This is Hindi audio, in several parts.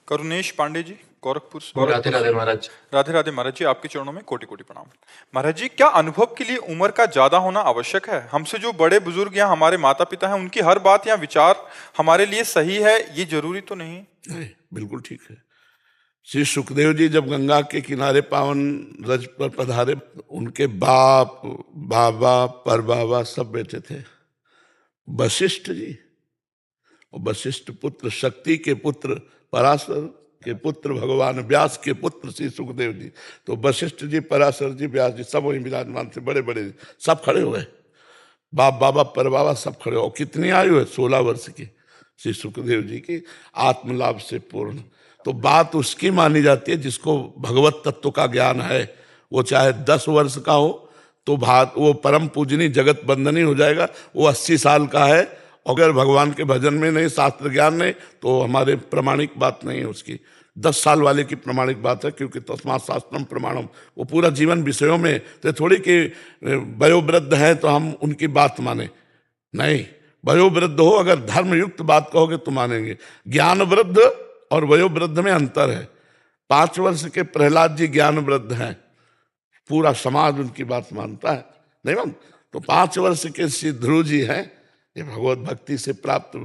करुणेश पांडे जी, गोरखपुर से। राधे राधे महाराज। राधे राधे महाराज जी, आपके चरणों में कोटि कोटि प्रणाम। महाराज जी, क्या अनुभव के लिए उम्र का ज्यादा होना आवश्यक है? हमसे जो बड़े बुजुर्ग या हमारे माता पिता हैं, उनकी हर बात या विचार हमारे लिए सही है, ये जरूरी तो नहीं? नहीं, बिल्कुल ठीक है। श्री सुखदेव जी जब गंगा के किनारे पावन रज पर पधारे, उनके बाप, बाबा, परबाबा सब बैठे थे। वशिष्ठ जी, वशिष्ठ पुत्र, शक्ति के पुत्र, पराशर के पुत्र, भगवान व्यास के पुत्र श्री सुखदेव जी। तो वशिष्ठ जी, पराशर जी, व्यास जी सब वहीं विराजमान थे, बड़े बड़े सब खड़े हुए। बाप, बाबा, परबाबा सब खड़े हो। कितनी आयु है? 16 वर्ष की श्री सुखदेव जी की, आत्मलाभ से पूर्ण। तो बात उसकी मानी जाती है जिसको भगवत तत्व का ज्ञान है। वो चाहे 10 वर्ष का हो तो वो परम पूजनी जगत बंदनी हो जाएगा। वो 80 साल का है, अगर भगवान के भजन में नहीं, शास्त्र ज्ञान नहीं, तो हमारे प्रमाणिक बात नहीं है उसकी। 10 साल वाले की प्रमाणिक बात है, क्योंकि तस्मात् शास्त्रम प्रमाणम। वो पूरा जीवन विषयों में, तो थोड़ी कि वयोवृद्ध है तो हम उनकी बात माने, नहीं। वयोवृद्ध हो, अगर धर्मयुक्त बात कहोगे तो मानेंगे। ज्ञान वृद्ध और वयोवृद्ध में अंतर है। 5 वर्ष के प्रहलाद जी ज्ञान वृद्ध हैं, पूरा समाज उनकी बात मानता है, नहीं मालूम? तो 5 वर्ष के श्री ध्रुव जी हैं, ये भगवत भक्ति से प्राप्त,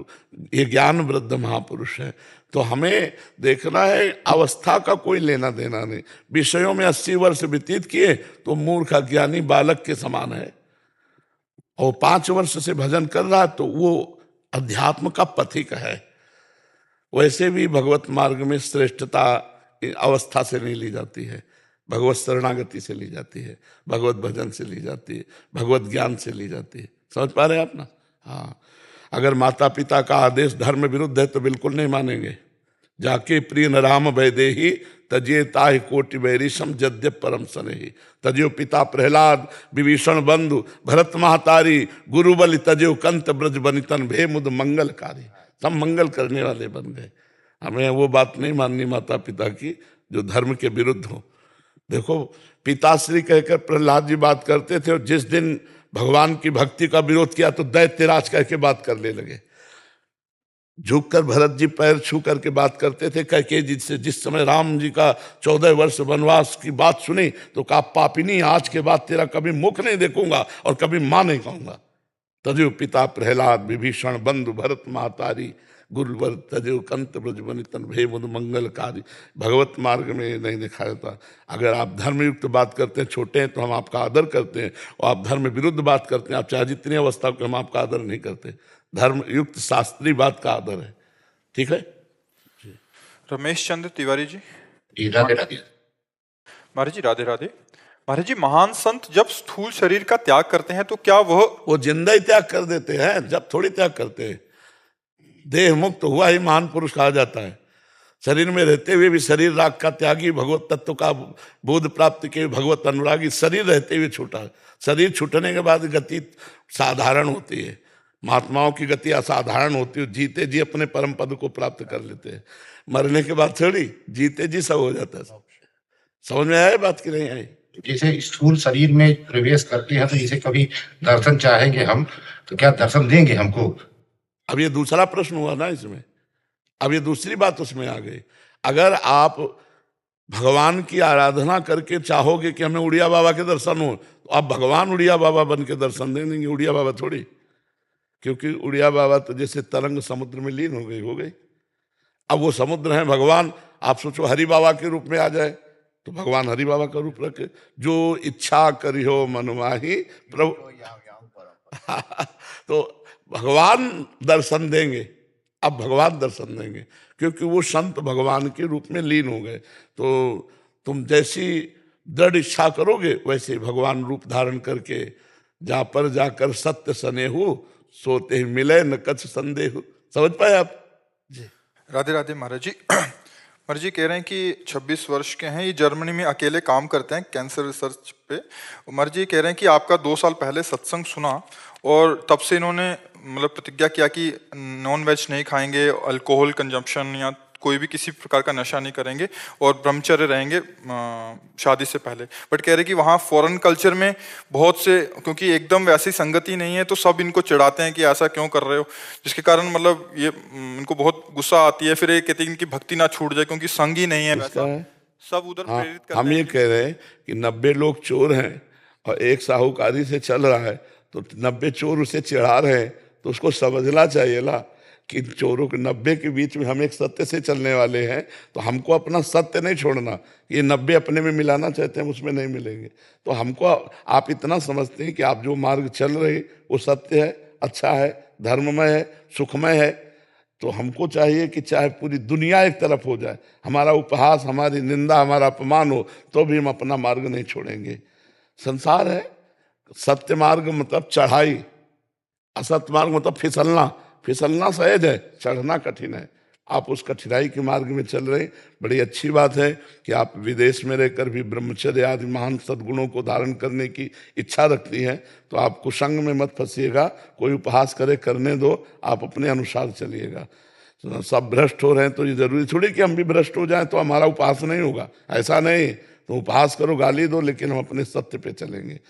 ये ज्ञान वृद्ध महापुरुष है। तो हमें देखना है, अवस्था का कोई लेना देना नहीं। विषयों में 80 वर्ष व्यतीत किए तो मूर्ख अज्ञानी बालक के समान है, और 5 वर्ष से भजन कर रहा तो वो अध्यात्म का पथिक है। वैसे भी भगवत मार्ग में श्रेष्ठता अवस्था से नहीं ली जाती है, भगवत शरणागति से ली जाती है, भगवत भजन से ली जाती है, भगवत ज्ञान से ली जाती है। समझ पा रहे हैं आप ना? हाँ, अगर माता पिता का आदेश धर्म विरुद्ध है तो बिल्कुल नहीं मानेंगे। जाके प्रिय न राम वैदेही तजिए ताहि कोटि वैरिशम जद्य परम सनेही। तजियो पिता प्रहलाद विभीषण बंधु भरत महतारी गुरु बलि तजियो कंत ब्रज बनितन भे मुद मंगलकारी। सब मंगल करने वाले बन गए। हमें वो बात नहीं माननी माता पिता की जो धर्म के विरुद्ध हो। देखो, पिताश्री कहकर प्रहलाद जी बात करते थे, और जिस दिन भगवान की भक्ति का विरोध किया तो दैत्यराज कह के बात करने लगे। झुककर भरत जी पैर छू करके बात करते थे कैकेयी जी से। जिस समय राम जी का 14 वर्ष वनवास की बात सुनी तो कहा, पापिनी, आज के बाद तेरा कभी मुख नहीं देखूंगा और कभी मां नहीं कहूंगा। तजो पिता प्रहलाद विभीषण बंधु भरत महतारी गुरुवर तजो कंत ब्रज बनितन भे मुद मंगलकारी। भगवत मार्ग में नहीं दिखाया था। अगर आप धर्मयुक्त बात करते हैं, छोटे हैं तो हम आपका आदर करते हैं, और आप धर्म विरुद्ध बात करते हैं, आप चाहे जितनी अवस्था को, हम आपका आदर नहीं करते। धर्मयुक्त शास्त्रीय बात का आदर है, ठीक है? रमेश चंद्र तिवारी जी। राधे राधे महाराज जी, राधे राधे। महाराज जी, महान संत जब स्थूल शरीर का त्याग करते हैं तो क्या वो जिंदा ही त्याग कर देते हैं? जब थोड़ी त्याग करते हैं। देह मुक्त हुआ ही महान पुरुष कहा जाता है। शरीर में रहते हुए भी शरीर राग का त्यागी, भगवत तत्व का बोध प्राप्त के भगवत अनुरागी, शरीर रहते हुए छूटा। शरीर छूटने के बाद गति साधारण होती है। महात्माओं की गति असाधारण होती है। जीते जी अपने परम पद को प्राप्त कर लेते हैं। मरने के बाद थोड़ी जीते जी सब हो जाता है। समझ में आया बात की नहीं आई? जैसे स्थूल शरीर में प्रवेश करते हैं तो जैसे कभी दर्शन चाहेंगे हम, तो क्या दर्शन देंगे हमको? अब ये दूसरा प्रश्न हुआ ना इसमें, अब ये दूसरी बात उसमें आ गई। अगर आप भगवान की आराधना करके चाहोगे कि हमें उड़िया बाबा के दर्शन हो, तो आप भगवान उड़िया बाबा बन के दर्शन दे देंगे, उड़िया बाबा थोड़ी। क्योंकि उड़िया बाबा तो जैसे तरंग समुद्र में लीन हो गई। अब वो समुद्र है भगवान। आप सोचो हरि बाबा के रूप में आ जाए तो भगवान हरि बाबा का रूप रखे, जो इच्छा करियो मनमाही प्रभु। तो भगवान दर्शन देंगे, अब भगवान दर्शन देंगे, क्योंकि वो संत भगवान के रूप में लीन हो गए। तो तुम जैसी दृढ़ इच्छा करोगे वैसे भगवान रूप धारण करके, जहां पर जाकर सत्य स्नेहु सोते ही मिले न कछ संदेह। समझ पाए आप जी? राधे राधे महाराज जी। महाराज जी कह रहे हैं कि 26 वर्ष के हैं, ये जर्मनी में अकेले काम करते हैं कैंसर रिसर्च पे। महाराज जी कह रहे हैं कि आपका 2 साल पहले सत्संग सुना और तब से इन्होंने मतलब प्रतिज्ञा किया कि नॉन वेज नहीं खाएंगे, अल्कोहल कंजम्पशन या कोई भी किसी प्रकार का नशा नहीं करेंगे और ब्रह्मचर्य रहेंगे शादी से पहले। बट कह रहे कि वहाँ फॉरेन कल्चर में बहुत से, क्योंकि एकदम वैसी संगति नहीं है, तो सब इनको चिढ़ाते हैं कि ऐसा क्यों कर रहे हो, जिसके कारण मतलब ये इनको बहुत गुस्सा आती है। फिर ये कहते हैं इनकी भक्ति ना छूट जाए क्योंकि संग ही नहीं है वैसा, सब उधर हाँ, प्रेरित करते हम ये हैं। कह रहे हैं कि 90 लोग चोर हैं और एक साहूकारी से चल रहा है, तो 90 चोर उसे चिढ़ा रहे हैं, तो उसको समझना चाहिए ना कि चोरों के 90 के बीच में हम एक सत्य से चलने वाले हैं, तो हमको अपना सत्य नहीं छोड़ना। ये 90 अपने में मिलाना चाहते हैं, उसमें नहीं मिलेंगे। तो हमको, आप इतना समझते हैं कि आप जो मार्ग चल रहे वो सत्य है, अच्छा है, धर्ममय है, सुखमय है, तो हमको चाहिए कि चाहे पूरी दुनिया एक तरफ हो जाए, हमारा उपहास, हमारी निंदा, हमारा अपमान हो, तो भी हम अपना मार्ग नहीं छोड़ेंगे। संसार है, सत्य मार्ग मतलब चढ़ाई, असत्य मार्ग मतलब फिसलना। फिसलना सहज है, चढ़ना कठिन है। आप उस कठिनाई के मार्ग में चल रहे हैं। बड़ी अच्छी बात है कि आप विदेश में रहकर भी ब्रह्मचर्य आदि महान सद्गुणों को धारण करने की इच्छा रखती हैं, तो आप कुसंग में मत फंसिएगा। कोई उपहास करे, करने दो, आप अपने अनुसार चलिएगा। सब भ्रष्ट हो रहे हैं तो ये जरूरी थोड़ी कि हम भी भ्रष्ट हो जाएं तो हमारा उपहास नहीं होगा, ऐसा नहीं। तो उपहास करो, गाली दो, लेकिन हम अपने सत्य पे चलेंगे।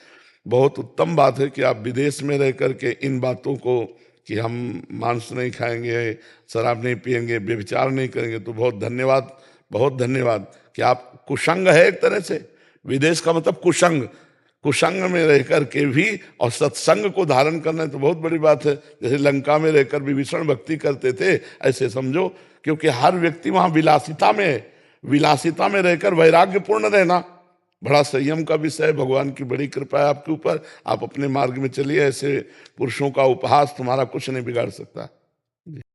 बहुत उत्तम बात है कि आप विदेश में रह करके इन बातों को, कि हम मांस नहीं खाएंगे, शराब नहीं पिएंगे, व्यभिचार नहीं करेंगे, तो बहुत धन्यवाद, बहुत धन्यवाद कि आप कुसंग है एक तरह से। विदेश का मतलब कुसंग, कुसंग में रह करके भी और सत्संग को धारण करना तो बहुत बड़ी बात है। जैसे लंका में रहकर विभीषण भक्ति करते थे, ऐसे समझो, क्योंकि हर व्यक्ति वहां विलासिता में है। विलासिता में रहकर वैराग्यपूर्ण रहना बड़ा संयम का विषय है। भगवान की बड़ी कृपा है आपके ऊपर, आप अपने मार्ग में चलिए। ऐसे पुरुषों का उपहास तुम्हारा कुछ नहीं बिगाड़ सकता।